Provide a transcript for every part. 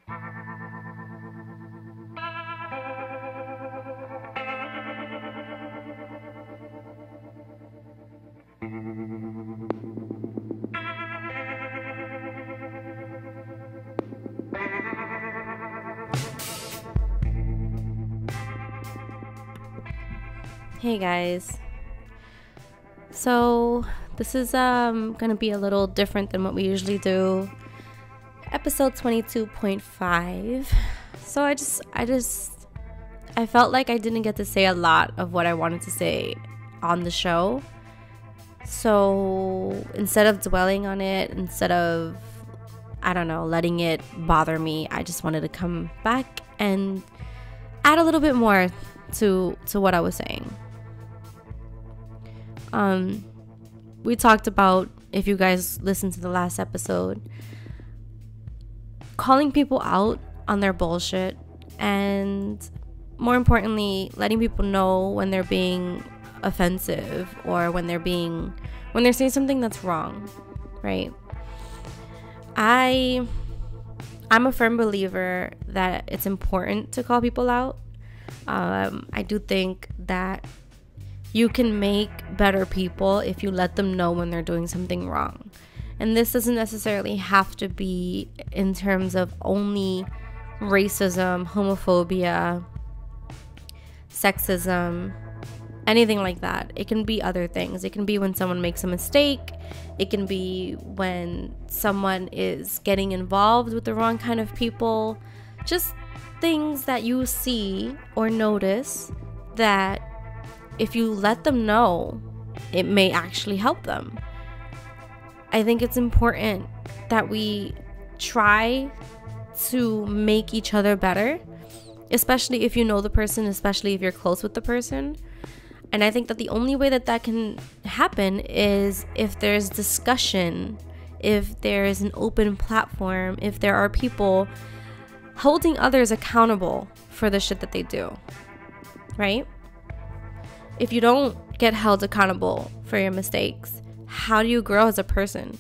Hey guys, so this is gonna be a little different than what we usually do. Episode 22.5. So I felt like I didn't get to say a lot of what I wanted to say on the show. So instead of dwelling on it, instead of letting it bother me, I just wanted to come back and add a little bit more to what I was saying. We talked about, if you guys listened to the last episode, calling people out on their bullshit, and more importantly, letting people know when they're being offensive or when they're saying something that's wrong, right? I'm a firm believer that it's important to call people out. I do think that you can make better people if you let them know when they're doing something wrong. And this doesn't necessarily have to be in terms of only racism, homophobia, sexism, anything like that. It can be other things. It can be when someone makes a mistake. It can be when someone is getting involved with the wrong kind of people. Just things that you see or notice that if you let them know, it may actually help them. I think it's important that we try to make each other better, especially if you know the person, especially if you're close with the person. And I think that the only way that can happen is if there's discussion, if there is an open platform, if there are people holding others accountable for the shit that they do, right? If you don't get held accountable for your mistakes, how do you grow as a person?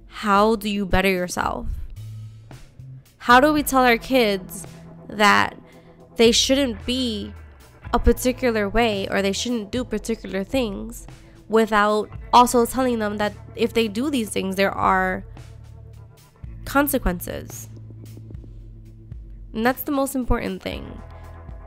How do you better yourself? How do we tell our kids that they shouldn't be a particular way or they shouldn't do particular things without also telling them that if they do these things, there are consequences? And that's the most important thing.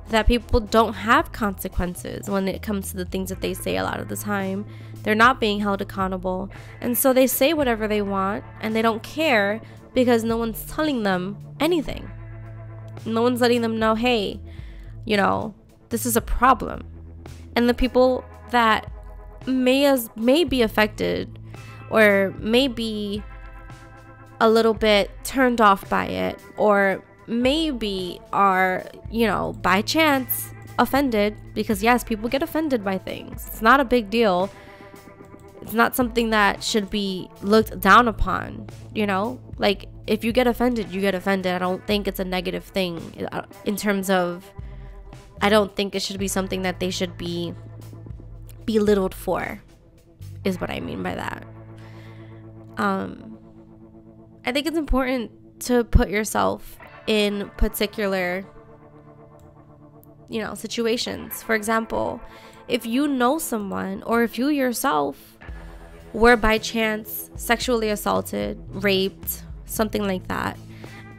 That people don't have consequences when it comes to the things that they say a lot of the time. They're not being held accountable. And so they say whatever they want and they don't care because no one's telling them anything. No one's letting them know, hey, this is a problem. And the people that may be affected or may be a little bit turned off by it, or maybe are, by chance offended, because yes, people get offended by things. It's not a big deal. It's not something that should be looked down upon, like if you get offended, you get offended. I don't think it's a negative thing in terms of, I don't think it should be something that they should be belittled for, is what I mean by that. I think it's important to put yourself in particular, situations. For example, if you know someone, or if you yourself were by chance sexually assaulted, raped, something like that,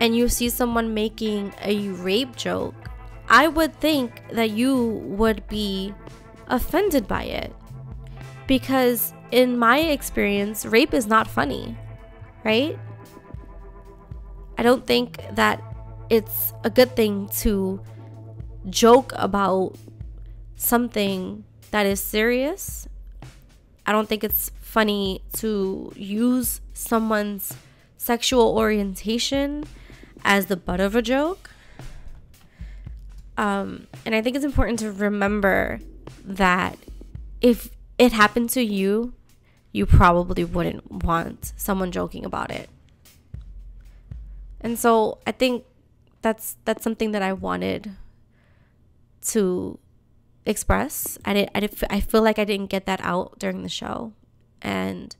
and you see someone making a rape joke, I would think that you would be offended by it. Because in my experience, rape is not funny, right? I don't think that it's a good thing to joke about something that is serious. I don't think it's funny to use someone's sexual orientation as the butt of a joke. And I think it's important to remember that if it happened to you, you probably wouldn't want someone joking about it. And so I think that's something that I wanted to express. I feel like I didn't get that out during the show. And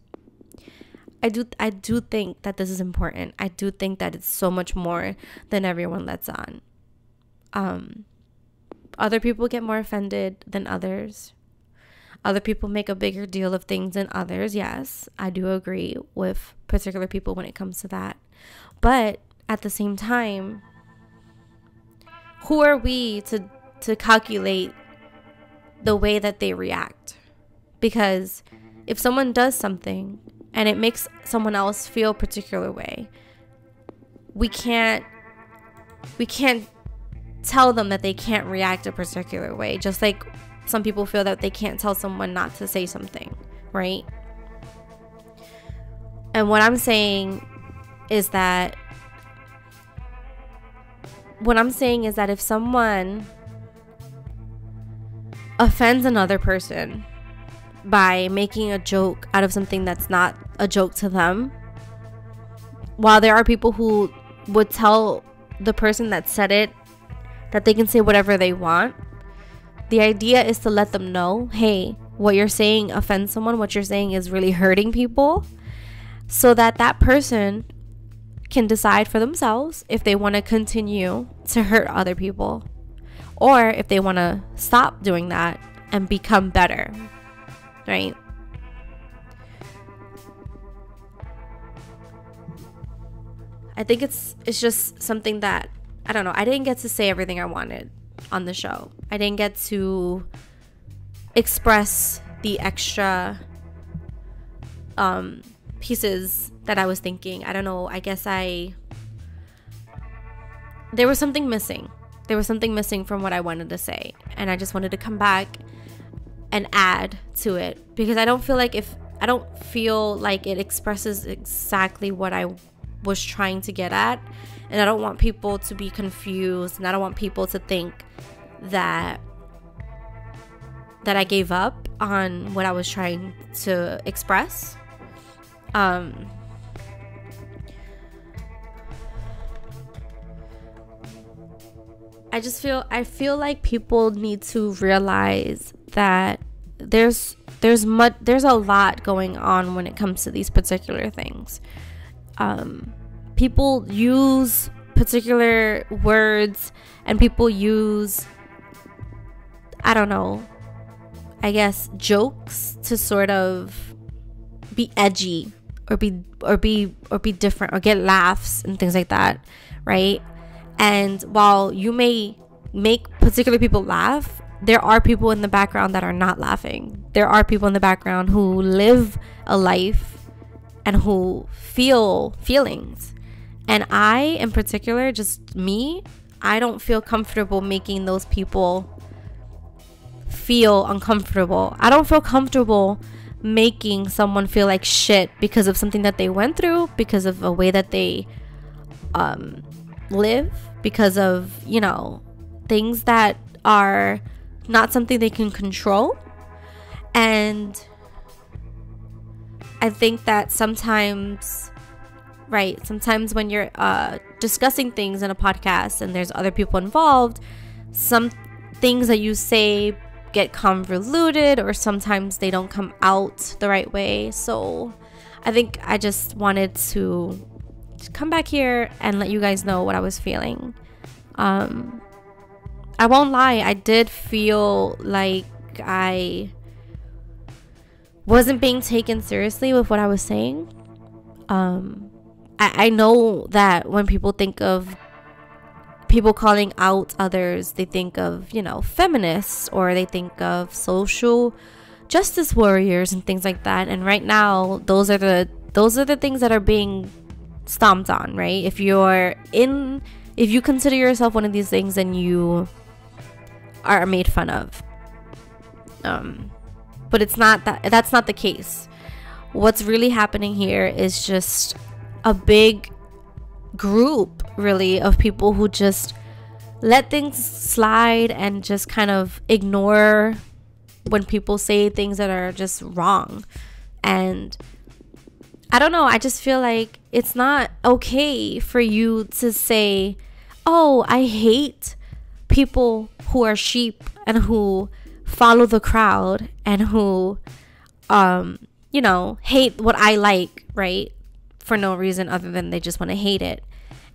I do think that this is important. I do think that it's so much more than everyone lets on. Other people get more offended than others. Other people make a bigger deal of things than others. Yes, I do agree with particular people when it comes to that. But at the same time, who are we to calculate the way that they react? Because if someone does something and it makes someone else feel a particular way, we can't tell them that they can't react a particular way, just like some people feel that they can't tell someone not to say something, right? And what I'm saying is that if someone offends another person by making a joke out of something that's not a joke to them, while there are people who would tell the person that said it that they can say whatever they want, the idea is to let them know, hey, what you're saying offends someone, what you're saying is really hurting people, so that that person can decide for themselves if they want to continue to hurt other people or if they want to stop doing that and become better, right? I think it's just something that, I don't know, I didn't get to say everything I wanted on the show. I didn't get to express the extra pieces that I was thinking. I don't know, I guess there was something missing. There was something missing from what I wanted to say, and I just wanted to come back and add to it, because I don't feel like it expresses exactly what I was trying to get at, and I don't want people to be confused, and I don't want people to think that I gave up on what I was trying to express. I feel like people need to realize that there's a lot going on when it comes to these particular things. People use particular words, and people use, I don't know, I guess jokes to sort of be edgy or be different or get laughs and things like that, right? And while you may make particular people laugh, there are people in the background that are not laughing. There are people in the background who live a life and who feel feelings. And I, in particular, just me, I don't feel comfortable making those people feel uncomfortable. I don't feel comfortable making someone feel like shit because of something that they went through, because of a way that they live, because of, things that are not something they can control. And I think that sometimes when you're discussing things in a podcast and there's other people involved, some things that you say get convoluted, or sometimes they don't come out the right way. So I think I just wanted to come back here and let you guys know what I was feeling. I won't lie, I did feel like I wasn't being taken seriously with what I was saying. I know that when people think of people calling out others, they think of, feminists, or they think of social justice warriors and things like that. And right now, those are the things that are being stomped on, right? If you consider yourself one of these things, then you are made fun of. But that's not the case. What's really happening here is just a big group, really, of people who just let things slide and just kind of ignore when people say things that are just wrong. And I don't know, I just feel like it's not okay for you to say, oh, I hate people who are sheep and who follow the crowd and who hate what I like, right? For no reason other than they just want to hate it.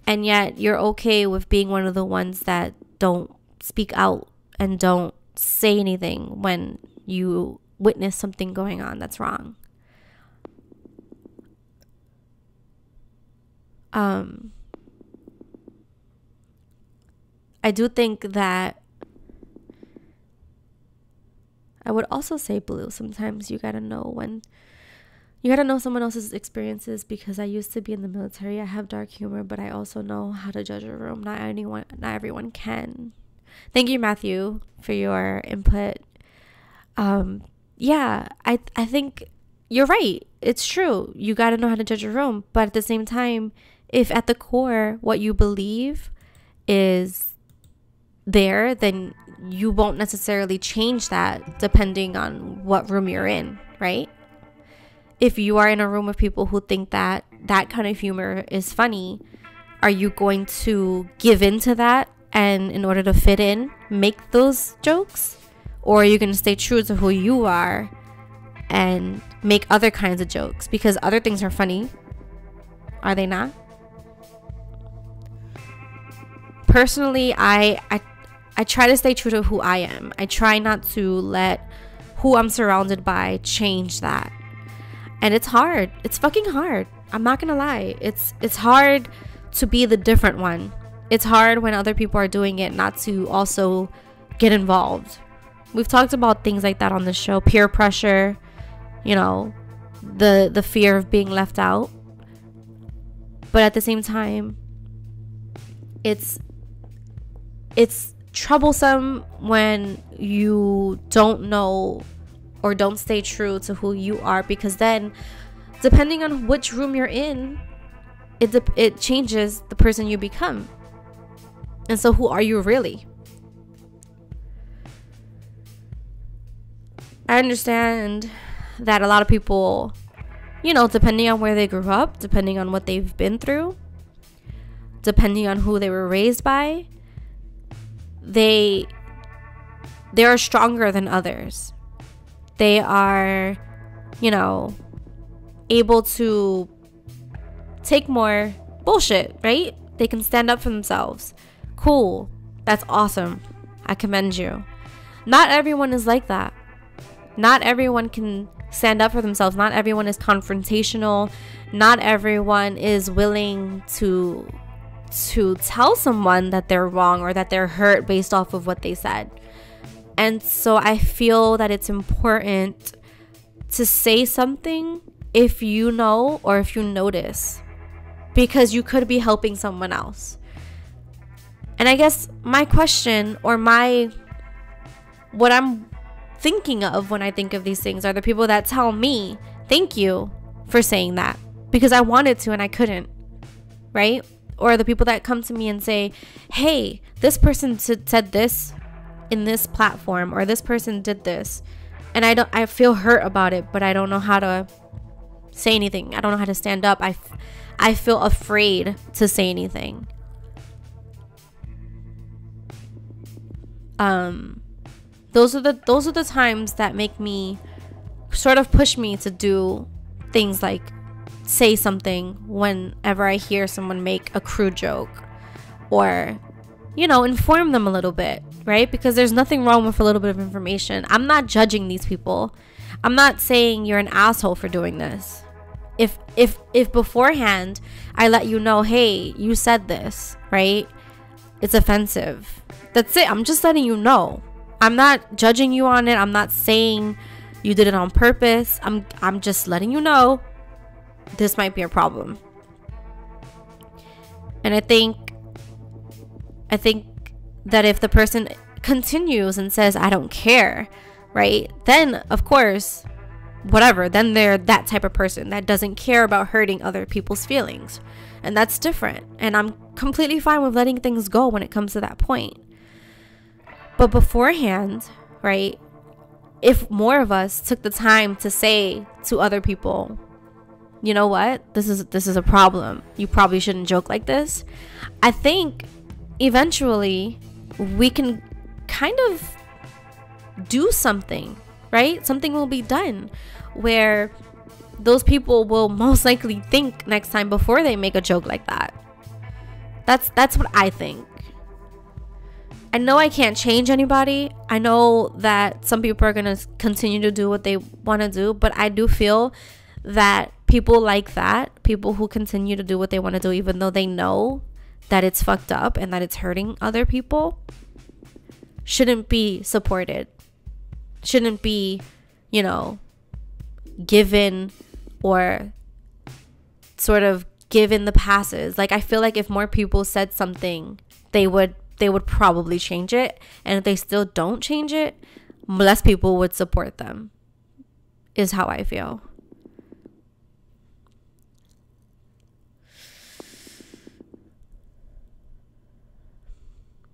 And yet you're okay with being one of the ones that don't speak out and don't say anything when you witness something going on that's wrong. I do think that I would also say, Blue, sometimes you gotta know someone else's experiences, because I used to be in the military. I have dark humor, but I also know how to judge a room. Not everyone can. Thank you, Matthew, for your input. Yeah, I think you're right. It's true. You got to know how to judge a room. But at the same time, if at the core what you believe is there, then you won't necessarily change that depending on what room you're in, right? If you are in a room of people who think that that kind of humor is funny, are you going to give in to that and, in order to fit in, make those jokes? Or are you going to stay true to who you are and make other kinds of jokes? Because other things are funny. Are they not? Personally, I try to stay true to who I am. I try not to let who I'm surrounded by change that. And it's hard. It's fucking hard. I'm not gonna lie. It's hard to be the different one. It's hard when other people are doing it not to also get involved. We've talked about things like that on the show. Peer pressure, the fear of being left out. But at the same time, it's troublesome when you don't know or don't stay true to who you are, because then depending on which room you're in, it changes the person you become. And so who are you really? I understand that a lot of people, depending on where they grew up, depending on what they've been through, depending on who they were raised by, they are stronger than others. They are, able to take more bullshit, right? They can stand up for themselves. Cool. That's awesome. I commend you. Not everyone is like that. Not everyone can stand up for themselves. Not everyone is confrontational. Not everyone is willing to tell someone that they're wrong or that they're hurt based off of what they said. And so I feel that it's important to say something if you know or if you notice, because you could be helping someone else. And I guess my question, or what I'm thinking of when I think of these things, are the people that tell me, thank you for saying that, because I wanted to and I couldn't, right? Or the people that come to me and say, hey, this person said this in this platform, or this person did this, and I feel hurt about it, but I don't know how to say anything. I don't know how to stand up. I feel afraid to say anything. Those are the times that make me sort of push me to do things like say something whenever I hear someone make a crude joke, or inform them a little bit, right? Because there's nothing wrong with a little bit of information. I'm not judging these people. I'm not saying you're an asshole for doing this. If beforehand I let you know, hey, you said this, right? It's offensive. That's it. I'm just letting you know. I'm not judging you on it. I'm not saying you did it on purpose. I'm just letting you know this might be a problem. And I think that if the person continues and says, I don't care, right? Then, of course, whatever. Then they're that type of person that doesn't care about hurting other people's feelings. And that's different. And I'm completely fine with letting things go when it comes to that point. But beforehand, right, if more of us took the time to say to other people, you know what, this is a problem, you probably shouldn't joke like this, I think eventually we can kind of do something, right? Something will be done where those people will most likely think next time before they make a joke like that. That's what I think. I know I can't change anybody. I know that some people are going to continue to do what they want to do, but I do feel that people like that, people who continue to do what they want to do even though they know that it's fucked up and that it's hurting other people, shouldn't be supported. Shouldn't be, you know, given or sort of given the passes. Like, I feel like if more people said something, they would probably change it. And if they still don't change it, less people would support them, is how I feel.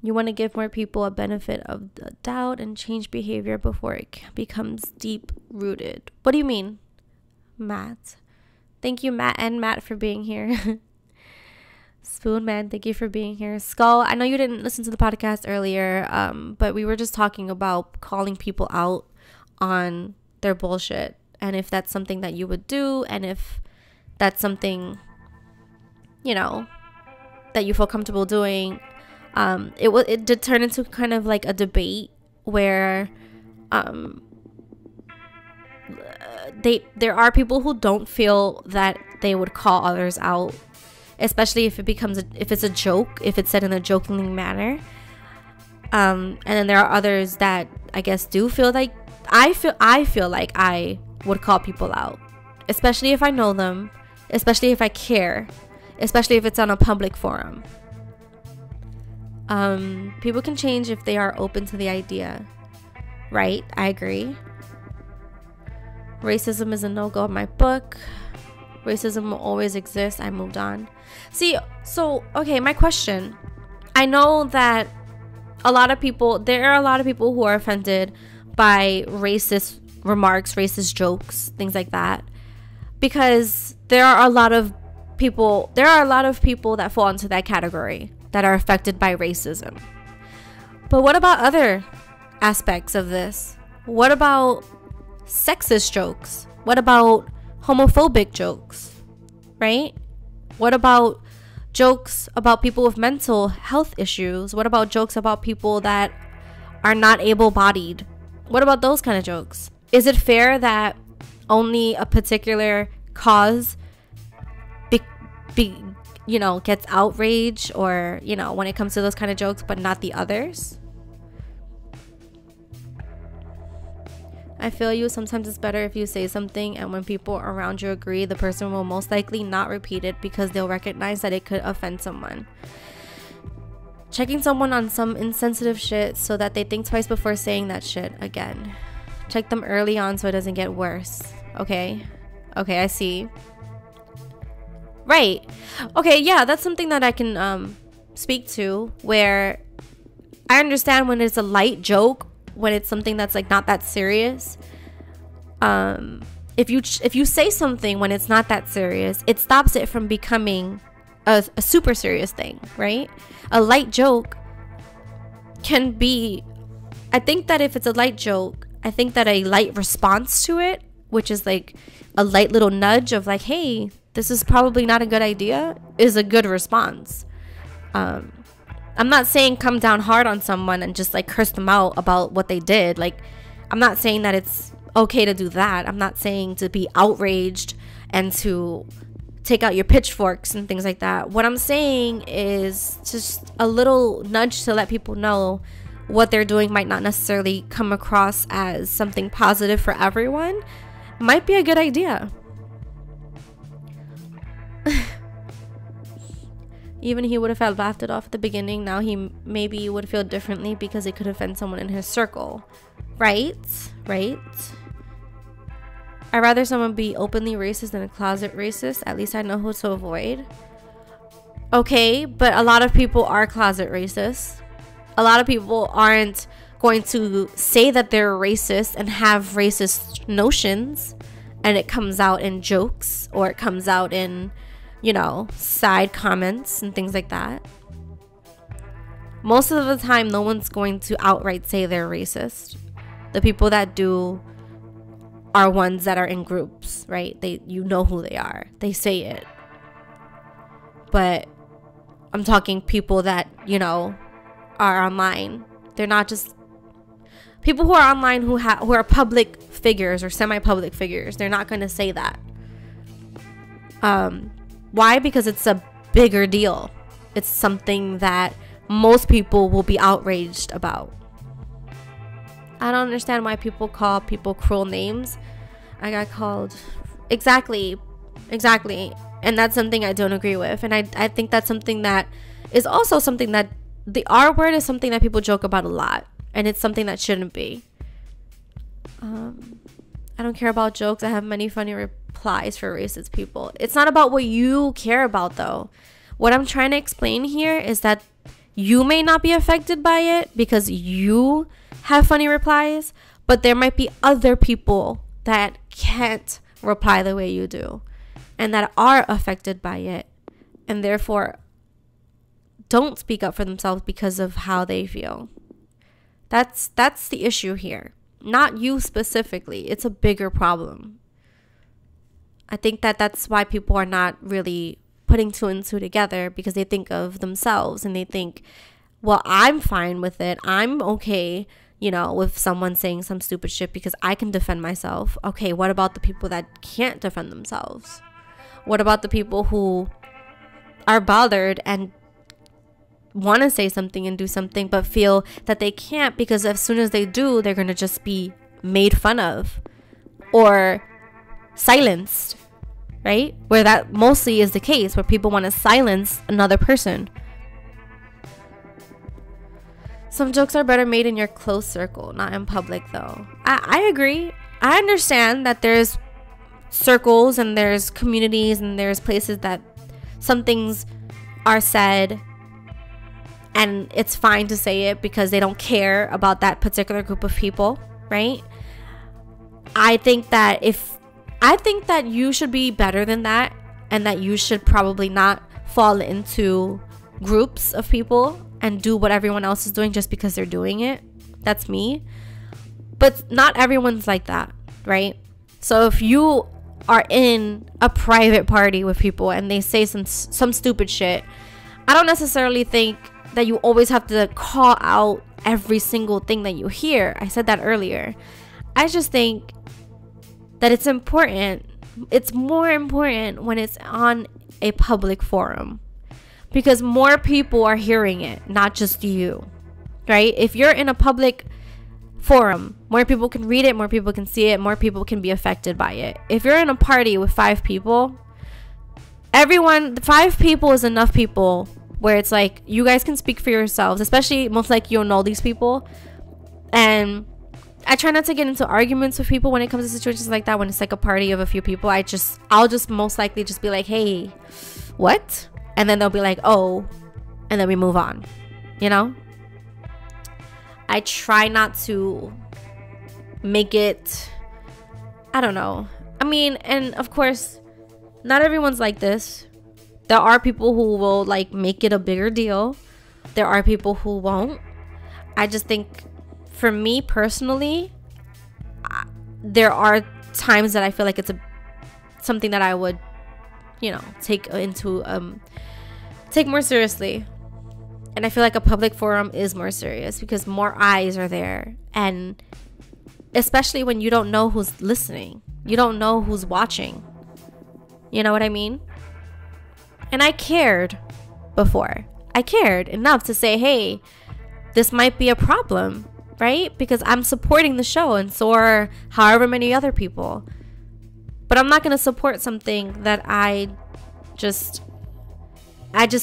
You want to give more people a benefit of the doubt and change behavior before it becomes deep rooted. What do you mean, Matt? Thank you, Matt and Matt, for being here. Spoon Man, thank you for being here. Skull, I know you didn't listen to the podcast earlier, but we were just talking about calling people out on their bullshit, and if that's something that you would do, and if that's something, you know, that you feel comfortable doing. It did turn into kind of like a debate where there are people who don't feel that they would call others out, especially if it's a joke, if it's said in a joking manner. And then there are others that I guess do feel like I feel like I would call people out, especially if I know them, especially if I care, especially if it's on a public forum. People can change if they are open to the idea, right? I agree. Racism is a no-go in my book. Racism will always exist. I moved on. See, so, okay, my question. I know that there are a lot of people who are offended by racist remarks, racist jokes, things like that, because there are a lot of people that fall into that category that are affected by racism. But what about other aspects of this? What about sexist jokes? What about homophobic jokes? Right? What about jokes about people with mental health issues? What about jokes about people that are not able-bodied? What about those kind of jokes? Is it fair that only a particular cause gets outrage, or, when it comes to those kind of jokes, but not the others? I feel you. Sometimes it's better if you say something and when people around you agree, the person will most likely not repeat it because they'll recognize that it could offend someone. Checking someone on some insensitive shit so that they think twice before saying that shit again. Check them early on so it doesn't get worse. Okay, I see. Right. Okay, yeah, that's something that I can speak to, where I understand when it's a light joke, when it's something that's like not that serious. If you say something when it's not that serious, it stops it from becoming a super serious thing, right? A light joke can be, I think that if it's a light joke, I think that a light response to it, which is like a light little nudge of like, hey, this is probably not a good idea, is a good response. I'm not saying come down hard on someone and just like curse them out about what they did. Like, I'm not saying that it's okay to do that. I'm not saying to be outraged and to take out your pitchforks and things like that. What I'm saying is just a little nudge to let people know what they're doing might not necessarily come across as something positive for everyone. Might be a good idea. Even he would have laughed it off at the beginning. Now he maybe would feel differently because it could offend someone in his circle. Right? I'd rather someone be openly racist than a closet racist. At least I know who to avoid. Okay, but a lot of people are closet racist. A lot of people aren't going to say that they're racist and have racist notions, and it comes out in jokes, or it comes out in, side comments and things like that. Most of the time, no one's going to outright say they're racist. The people that do are ones that are in groups, right? You know who they are. They say it. But I'm talking people that, you know, are online. They're not just people who are online who are public figures or semi-public figures. They're not going to say that. Why? Because it's a bigger deal. It's something that most people will be outraged about. I don't understand why people call people cruel names. I got called exactly, and that's something I don't agree with. And I think that's something that is also something that the R word is something that people joke about a lot, and it's something that shouldn't be. I don't care about jokes. I have many funny replies for racist people. It's not about what you care about, though. What I'm trying to explain here is that you may not be affected by it because you have funny replies, but there might be other people that can't reply the way you do and that are affected by it, and therefore don't speak up for themselves because of how they feel. That's the issue here. Not you specifically. It's a bigger problem. I think that's why people are not really putting two and two together, because they think of themselves and they think, well, I'm fine with it. I'm okay, you know, with someone saying some stupid shit because I can defend myself. Okay, what about the people that can't defend themselves? What about the people who are bothered and want to say something and do something but feel that they can't because as soon as they do, they're going to just be made fun of or silenced, right? Where that mostly is the case, where people want to silence another person. Some jokes are better made in your close circle, not in public, though. I agree. I understand that there's circles and there's communities and there's places that some things are said and it's fine to say it because they don't care about that particular group of people, right? I think that you should be better than that, and that you should probably not fall into groups of people and do what everyone else is doing just because they're doing it. That's me. But not everyone's like that, right? So if you are in a private party with people and they say some stupid shit, I don't necessarily think that you always have to call out every single thing that you hear. I said that earlier. I just think that it's important. It's more important when it's on a public forum, because more people are hearing it, not just you, right? If you're in a public forum, more people can read it, more people can see it, more people can be affected by it. If you're in a party with 5 people, 5 people is enough people where it's like you guys can speak for yourselves, especially most like you'll know these people. And I try not to get into arguments with people when it comes to situations like that. When it's like a party of a few people, I'll just most likely just be like, hey, what? And then they'll be like, oh, and then we move on, you know? I try not to make it, I don't know. I mean, and of course, not everyone's like this. There are people who will like make it a bigger deal. There are people who won't. I just think for me personally, there are times that I feel like it's something that I would, you know, take more seriously. And I feel like a public forum is more serious because more eyes are there, and especially when you don't know who's listening, you don't know who's watching. You know what I mean? And I cared before. I cared enough to say, hey, this might be a problem, right? Because I'm supporting the show, and so are however many other people. But I'm not going to support something that I just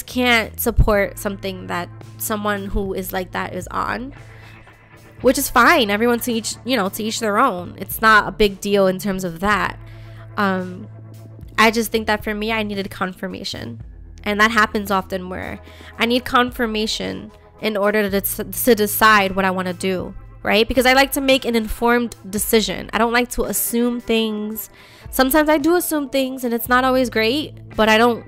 can't support something that someone who is like that is on, which is fine. Everyone to each their own. It's not a big deal in terms of that. I just think that for me, I needed confirmation. And that happens often where I need confirmation in order to decide what I want to do, right? Because I like to make an informed decision. I don't like to assume things. Sometimes I do assume things and it's not always great, but I don't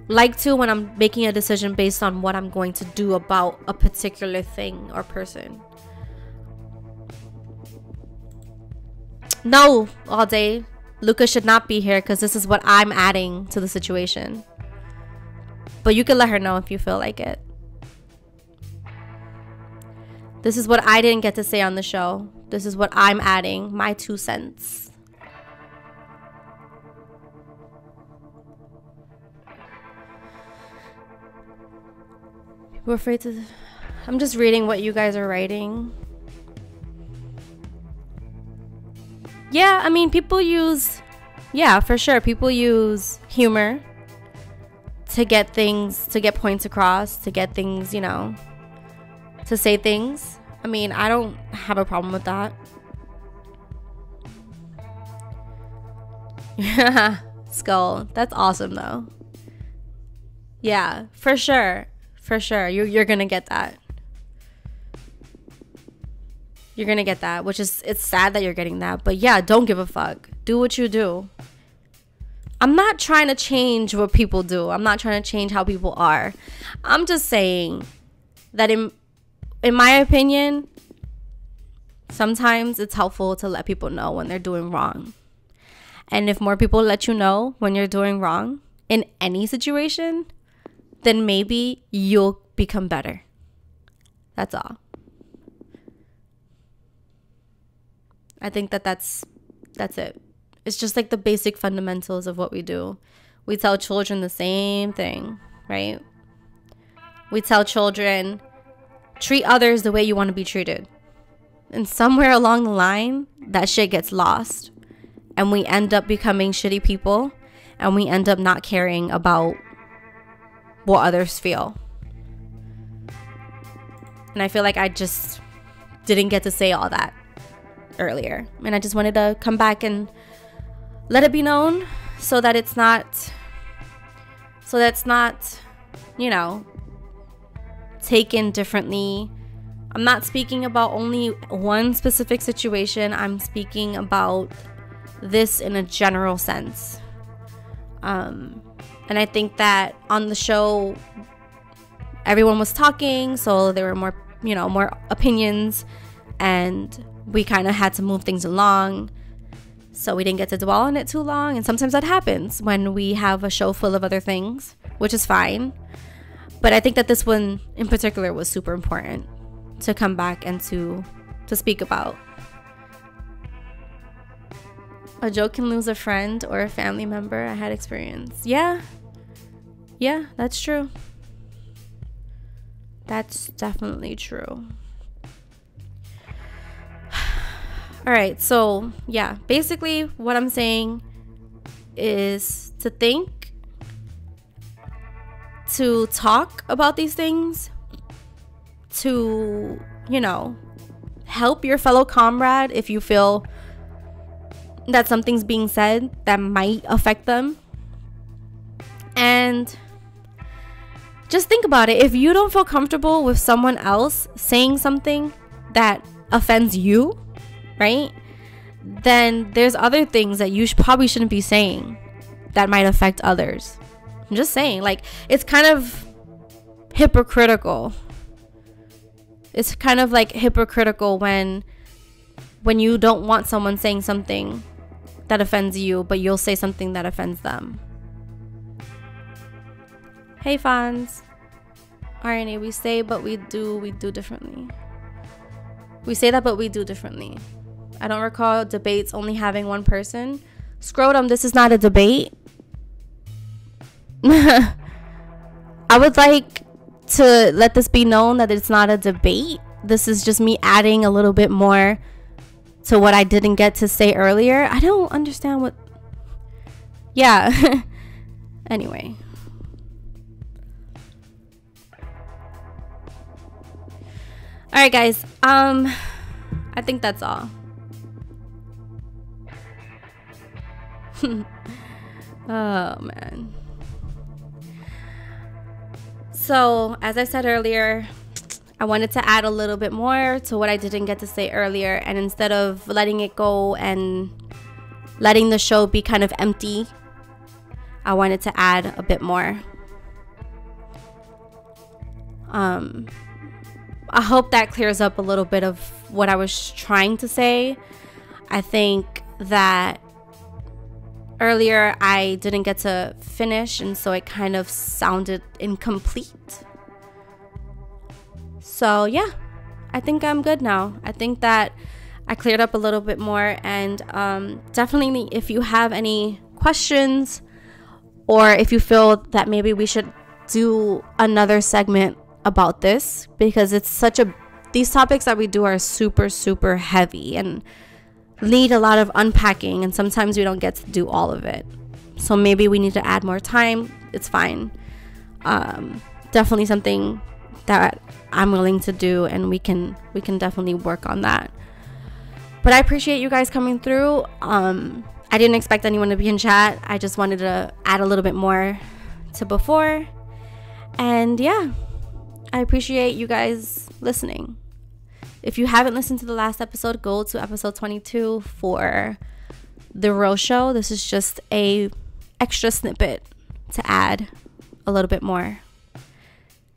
like to when I'm making a decision based on what I'm going to do about a particular thing or person. No, all day. Luca should not be here because this is what I'm adding to the situation. But you can let her know if you feel like it. This is what I didn't get to say on the show. This is what I'm adding, my 2 cents. We're afraid to... I'm just reading what you guys are writing. Yeah, I mean, people use... Yeah, for sure. People use humor to get things, to get points across, to get things, you know, to say things. I mean, I don't have a problem with that. Yeah, Skull. That's awesome, though. Yeah, for sure. For sure. You're going to get that. You're going to get that, which is, it's sad that you're getting that. But yeah, don't give a fuck. Do what you do. I'm not trying to change what people do. I'm not trying to change how people are. I'm just saying that in my opinion, sometimes it's helpful to let people know when they're doing wrong. And if more people let you know when you're doing wrong in any situation, then maybe you'll become better. That's all. I think that's it. It's just like the basic fundamentals of what we do. We tell children the same thing, right? We tell children, treat others the way you want to be treated. And somewhere along the line, that shit gets lost. And we end up becoming shitty people. And we end up not caring about what others feel. And I feel like I just didn't get to say all that earlier. And I just wanted to come back and let it be known so that it's not, you know, taken differently. I'm not speaking about only one specific situation. I'm speaking about this in a general sense. And I think that on the show, everyone was talking, so there were more, you know, more opinions, and we kind of had to move things along. So we didn't get to dwell on it too long. And sometimes that happens when we have a show full of other things, which is fine. But I think that this one in particular was super important to come back and to speak about. A joke can lose a friend or a family member. I had experience. Yeah, that's true. That's definitely true. All right, so yeah, basically what I'm saying is to think, to talk about these things, to, you know, help your fellow comrade if you feel that something's being said that might affect them. And just think about it. If you don't feel comfortable with someone else saying something that offends you, right, then there's other things that you probably shouldn't be saying that might affect others. I'm just saying, like, it's kind of hypocritical. It's kind of like hypocritical when you don't want someone saying something that offends you, but you'll say something that offends them. Hey, fans. RNA, we say, but we do differently. We say that, but we do differently. I don't recall debates only having one person. Scrotum, this is not a debate. I would like to let this be known that it's not a debate. This is just me adding a little bit more to what I didn't get to say earlier. I don't understand what... Yeah. Anyway. Alright, guys. I think that's all. Oh, man. So, as I said earlier, I wanted to add a little bit more to what I didn't get to say earlier. And instead of letting it go and letting the show be kind of empty, I wanted to add a bit more. I hope that clears up a little bit of what I was trying to say. I think that earlier I didn't get to finish, and so it kind of sounded incomplete. So yeah, I think I'm good now. I think that I cleared up a little bit more, and definitely if you have any questions, or if you feel that maybe we should do another segment about this, because it's these topics that we do are super, super heavy and need a lot of unpacking, and sometimes we don't get to do all of it. So maybe we need to add more time. It's fine. Definitely something that I'm willing to do, and we can definitely work on that. But I appreciate you guys coming through. I didn't expect anyone to be in chat. I just wanted to add a little bit more to before. And yeah, I appreciate you guys listening. If you haven't listened to the last episode, go to episode 22 for the real show. This is just a extra snippet to add a little bit more.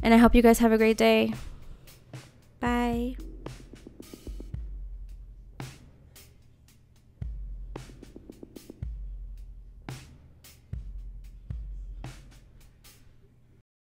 And I hope you guys have a great day. Bye.